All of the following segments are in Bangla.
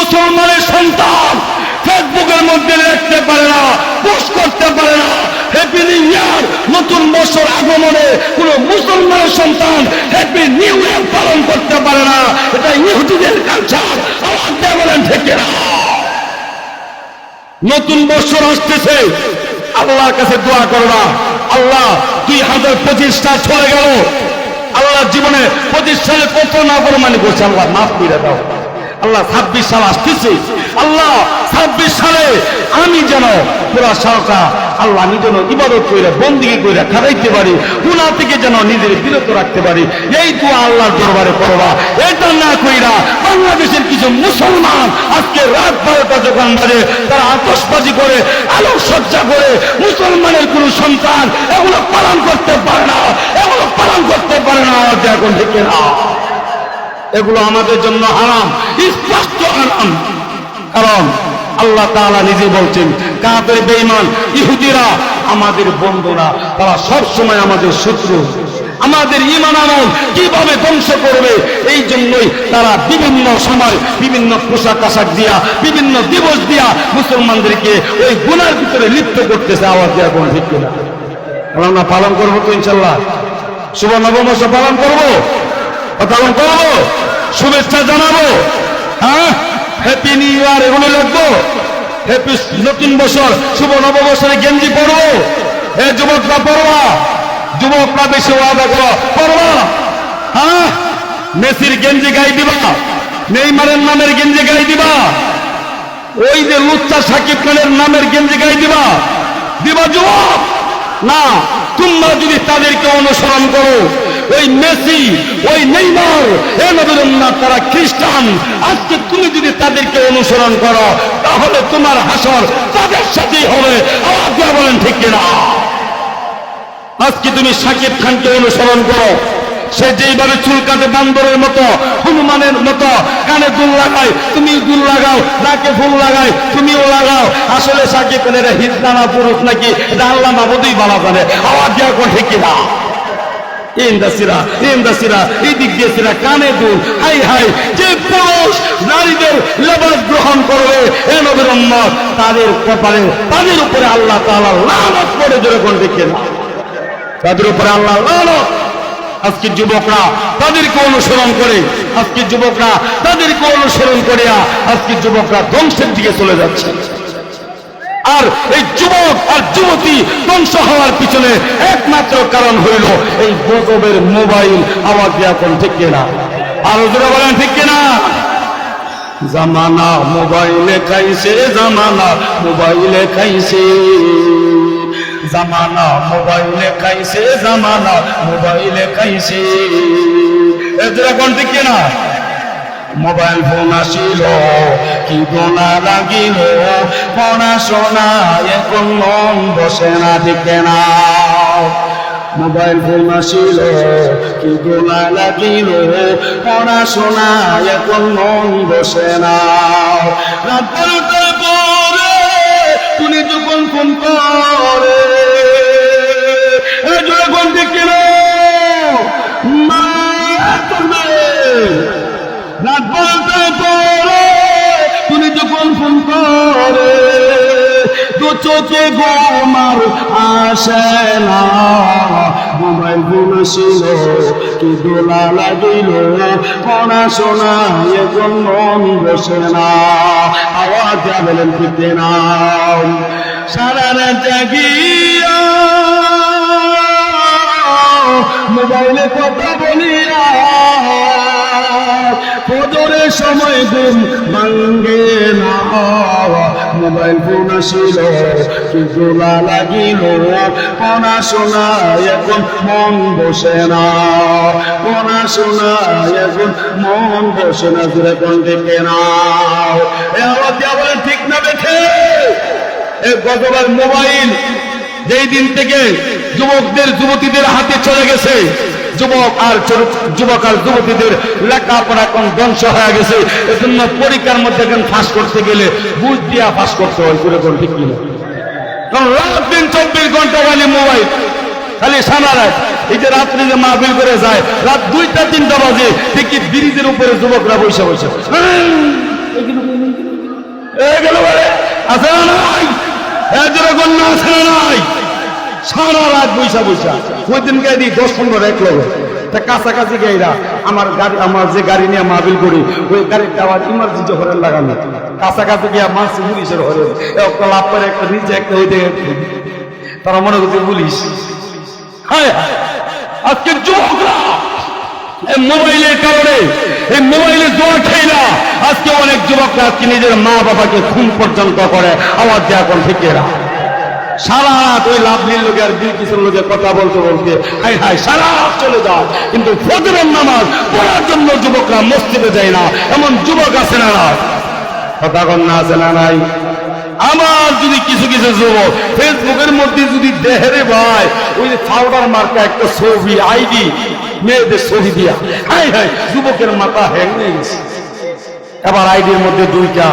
মুসলমানের সন্তান ফেসবুকের মধ্যে লিখতে পারে না, পোস্ট করতে পারে না। হ্যাপি নিউ ইয়ার, নতুন বছর আগমনে কোন মুসলমানের সন্তান হ্যাপি নিউ ইয়ার পালন করতে পারে না। এটা ইহুদিদের কালচার। আওয়াজ দিয়ে বলেন ঠিক না? নতুন বছর আসতেছে, আল্লাহর কাছে দোয়া করবা, আল্লাহ 2025টা চলে গেল, আল্লাহ জীবনে 25 সালে কত নাফরমানি করছে, আল্লাহ মাফ করে দাও। আল্লাহ 26 সাল আসতেছে, আল্লাহ 26 সালে আমি যেন পুরা সালটা আল্লাহ আমি যেন ইবাদত করে বন্দিগি করে খারাইতে পারি, গুনাহ থেকে যেন নিজের বিরত রাখতে পারি। এই দোয়া আল্লাহর দরবারে করবা। এটা না কইরা বাংলাদেশের কিছু মুসলমান আজকে রাত 12টা যখন বাজে তারা আতশবাজি করে, আলোকসজ্জা করে, মুসলমানের কোন সন্তান এগুলো পালন করতে পারে না, এগুলো পালন করতে পারে না। এখন ঠিক না? এগুলো আমাদের জন্য হারাম, স্পষ্ট হারাম। কারণ আল্লাহ তাআলা নিজে বলছেন, কাফের বেঈমান ইহুদিরা আমাদের বন্ধুরা, তারা সব সময় আমাদের শত্রু। আমাদের ঈমান আমল কিভাবে ধ্বংস করবে, এই জন্যই তারা বিভিন্ন সময় বিভিন্ন পোশাক আশাক দিয়া, বিভিন্ন দিবস দিয়া মুসলমানদেরকে ওই গুনার ভিতরে লিপ্ত করতেছে। আওয়াজ দেওয়া কোন ঠিক কিনা? আমরা পালন করবো তো ইনশাল্লাহ। শুভ নববর্ষ পালন করবো, পালন করবো, শুভেচ্ছা জানাবো। হ্যাঁ, হ্যাপি নিউ ইয়ার এগুলো লিখবো, হ্যাপি নতুন বছর, শুভ নববর্ষের গেঞ্জি পরবো। হে যুবকরা পরবা, যুবকরা বেশি ওয়াদা করো, পরবা। হ্যাঁ, মেসির গেঞ্জি গাই দিবা, নেইমারের নামের গেঞ্জি গাই দিবা, ওই যে লুচ্চা সাকিব খানের নামের গেঞ্জি গাই দিবা, দিবা যুবক না। তোমরা যদি তাদেরকে অনুসরণ করো, ওই মেসি, ওই নেইমার, এ নবীর উম্মত তারা খ্রিস্টান, আজকে তুমি যদি তাদেরকে অনুসরণ করো তাহলে তোমার হাসর তাদের সাথেই হবে। আওয়াজ দিয়ে বলেন ঠিক কিনা? আজকে তুমি সাকিব খানকে অনুসরণ করো, সে যেইভাবে চুল কাটে বান্দরের মতো, হনুমানের মতো, কানে দুল লাগায়, তুমি দুল লাগাও, নাকে ফুল লাগায়, তুমিও লাগাও। আসলে সাকিব খানের হিজড়া পুরুষ নাকি এটা আল্লাহ মাহবুবই ভালো জানে। আওয়াজ দিয়ে কোন ঠিক কিনা? ইন্দাসিরা ইন্দাসিরা এই দিক দিয়েছিরা কানে দুল। হাই হাই, যে পুরুষ নারীদের লেবাস গ্রহণ করবে এ নবীর উম্মত, তাদের কপালে, তাদের উপরে আল্লাহ তাআলা লানত করে জোরে কোন ঠিক কিনা? তাদের উপরে আল্লাহ লানত। আজকে যুবকরা তাদেরকে অনুসরণ করে, আজকে যুবকরা তাদেরকে অনুসরণ করিয়া আজকে যুবকরা ধ্বংসের দিকে চলে যাচ্ছে। আর এই যুবক আর যুবতী ধ্বংস হওয়ার পিছনে একমাত্র কারণ হইল এই গজবের মোবাইল। আওয়াজ দেওয়া কোন ঠিক কিনা? আরো জোরে বলেন ঠিক কিনা? জামানা মোবাইলে খাইছে, জামানা মোবাইলে খাইছে, জামানা মোবাইলে খাইছে, জামানা মোবাইলে খাইছে। এদের কোন ঠিক কিনা? মোবাইল ফোন আসিল কি গোনা লাগিল, পড়াশোনা এখন মন বসে না, ঠিক না? মোবাইল ফোন আসিল কি গোনা লাগিল, পড়াশোনা এখন মন বসে না। রাত 12টার পরে তুমি যখন ফোন করে যখন দেখে রাত 12টার পরে তুমি যখন ফোন করে, দু চোখে ঘুমার আসে না। মোবাইল ফোন ছিল কি দোলা লাগিল, পড়াশোনা এখন মন বসে না। আওয়াজ দিয়ে বলেন ঠিক না? সারা রাত জাগিয়া মোবাইলে কথা বলিয়া ফজরের সময় ঘুম ভাঙ্গে না। মোবাইল ফোন আসিল কি দোলা লাগিল, পড়াশোনা এখন মন বসে না, পড়াশোনা এখন মন বসে না। জোরে কোন দেখে নাও? বলেন ঠিক না? দেখে গতবার মোবাইল যেই দিন থেকে যুবকদের যুবতীদের হাতে চলে গেছে, যুবক আর যুবতীদের লেখাপড়া এখন ধ্বংস হয়ে গেছে। এজন্য পরীক্ষার মধ্যে এখন ফাঁস করতে গেলে বুঝ দিয়া ফাঁস করতে হয়। করে কোন ঠিক কিনা? কারণ রাত দিন 24 ঘন্টা খালি মোবাইল, খালি সারা রাত। এই যে রাত্রি যে মাহফিল করে যায়, রাত 2টা 3টা বাজে দেখি ব্রিজের উপরে যুবকরা বসে বসে গেল বলে আছে না নাই? যেরকম না আছে না নাই? সারা রাত বৈশা বৈশা ওই দিনকে দিই 10-15 এক লোক তা কাছাকাছি গাইরা আমার গাড়ি, আমার যে গাড়ি নিয়ে মাহফিল করি ওই গাড়িটা আবার ইমার্জেন্সি হরেন লাগানো, কাছাকাছি গিয়া মারছি পুলিশের হরেন, একটা লাভ করে একটা নিচে একটা ওই দিকে তারা মনে করছে পুলিশ। হ্যাঁ, আজকে যুবকরা এই মোবাইলের কারণে, এই মোবাইলে জোর খেয়ে না, আজকে অনেক যুবকরা আজকে নিজের মা বাবাকে খুন পর্যন্ত করে আওয়াজ দেওয়া কোন ঠিকেরা। সারা রাত ওই লাভলির লোকে আর বিলকিসের লোকে কথা বলতে বলতে হাই হাই সারা রাত চলে যায়, কিন্তু ফজরের নামাজ পড়ার জন্য যুবকরা মসজিদে যায় না, এমন যুবক আছে না না? কথা কন না আছে না নাই? আমার যদি কিছু কিছু যুবক ফেসবুকের মধ্যে যদি দেহেরে ভাই ওই যে পাউডার মার্কা একটা ছবি আইডি মেয়েদের ছবি দিয়া, হাই হাই যুবকের মাথা হ্যাং হয়ে গেছে। এবার আইডির মধ্যে দুইটা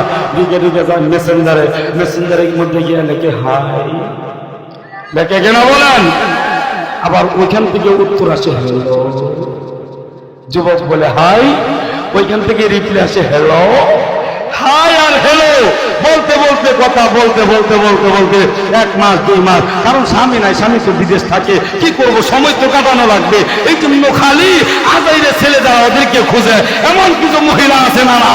যায় মেসেঞ্জারের মধ্যে গিয়ে লেখে হাই, লেখে কেন বলেন? আবার ওইখান থেকে উত্তর আসে হ্যালো, যুবক বলে হাই, ওইখান থেকে রিপ্লাই আসে হ্যালো। হাই আর হ্যালো বলতে বলতে কথা বলতে বলতে বলতে বলতে 1 মাস 2 মাস, কারণ স্বামী নাই, স্বামী তো বিদেশ থাকে, কি করব, সময় তো কাটানো লাগবে, এই জন্য খালি আজাইরে ছেলে যারা ওদেরকে খুঁজে, এমন কিছু মহিলা আছে না না?